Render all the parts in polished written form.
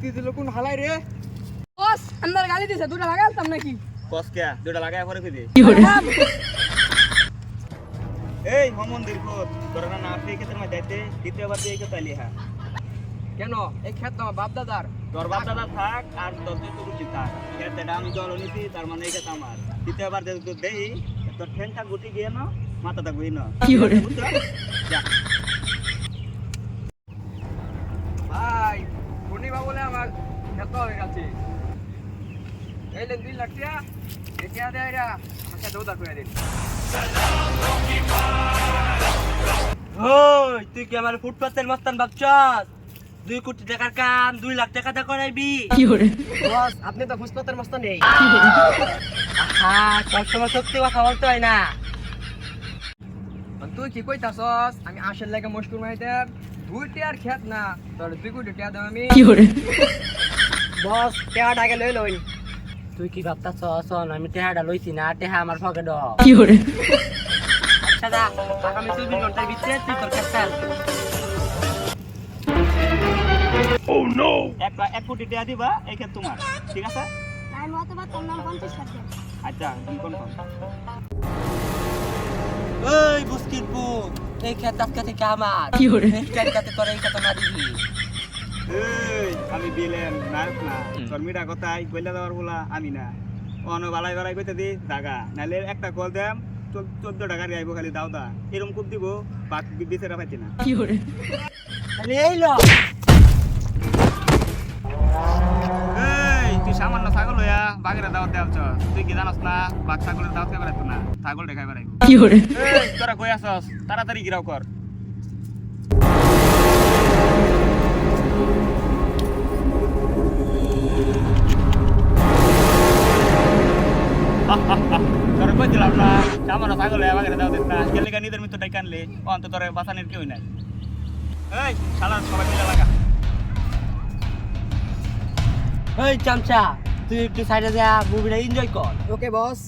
বুদ্ধি দিল কোন হালাই রে বস আন্দার গালি দিছে দুটা লাগালতাম নাকি কস কে দুটা লাগায় পরে কই দে এই মমন্দির কোত তোরা না আপনি ক্ষেতের মধ্যে যাইতে দ্বিতীয়বার দিয়ে কে তাইলি হ্যাঁ কেন এই ক্ষেত তো বাপ দাদার তোর বাপ দাদা থাক আর তোর যে গুটি থাক ক্ষেতটা আমি জল নিছি তার মানে এই ক্ষেত আমার দ্বিতীয়বার যদি তুই দেই তোর ঠেংটা গুটি গিয়ে না মাথাটা গুই না কি করে যা ভাই পূর্ণিমা বলে আমার ক্ষেত হয়ে গেছে এই লেন 2 লাখ টাকা এটা দেয় এরা আমাকে দৌড়া করে দিন ওই তুই কি আমার ফুটপাতের মস্তান ভাবছস 2 কোটি টাকার কাম 2 লাখ টাকা দা করাইবি কি করে বস আপনি তো ফুসপাতের মস্ত নেই আহা সবসময় সত্যি কথা বলতে হয় না তুই কি কইতাছস আমি আসল লাগে মুশকিল মাইতাম 2 টিয়ার ক্ষেত না তোর 2 কোটি টাকা দাম আমি কি করে বস টাকাটা আগে লই লই তুই কি ভাবতাছস আমি টেহাটা লইছি না টেহা আমার পকেট কি করে আচ্ছা দা আগামী 24 ঘন্টার ভিতরে তুই তোর কাছে এক কোটি টাকা দিবা এই ক্ষেত তোমার ঠিক আছে আমি অতবার তোর নাম 50 টাকা আচ্ছা কনফার্ম ওই বুস্কিট বুক এই খেত আজকে থেকে আমার কি করে নেক্সট টাইম কাতে তোর এই কথা না দিবি এই আমি বিলেন নায়ক না তোর মিটা কথাই কইলা দেওয়ার বলা আমি না অন বালাই বালাই কইতে দি জাগা নাইলে একটা কল দেম 14 টাকা আইবো খালি দাও দা এরকম কুপ দিব বাক বিচেরা পাইছি না কি করে তাহলে এই লো এই তুই সামান্য ছাগল হইয়া বাগেরা দাওয়াত দেওয়াছ তুই কি জানাস না বাঘ ছাগলের দাওয়াত খাইবার আইতো না ছাগল দেখাই বেড়াইবো কি করে এই তোরা কই আছস তাড়াতাড়ি গিরাও কর তোর কই দিলাম না সামান্য ছাগল হইয়া বাগেরা দাওয়াত দিস না গেলে নিজের মৃত্যু ডাইকা আনলে অন্ত তোর বাঁচানোর কেউই নাই এই শালা সবাই মিলে লাগা এই চামচা তুই একটু সাইডে যা মুভিটা এনজয় কর ওকে বস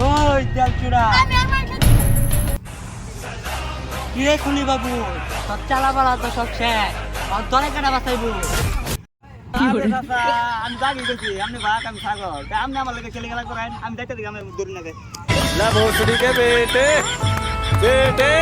ওই তেল চূড়া আমি আমার কি রে খুলি বাবু সব চালাবালা তো সব শেষ অন্তরে কাটা বাঁচাইবো কি করে আমি জাগি গেছি আপনি ভাগ আমি ছাগল আপনি আমার লাগে খেলে খেলা করেন আমি দেখতে দিই আমি দৌড়ি না ना भोसड़ी के बेटे बेटे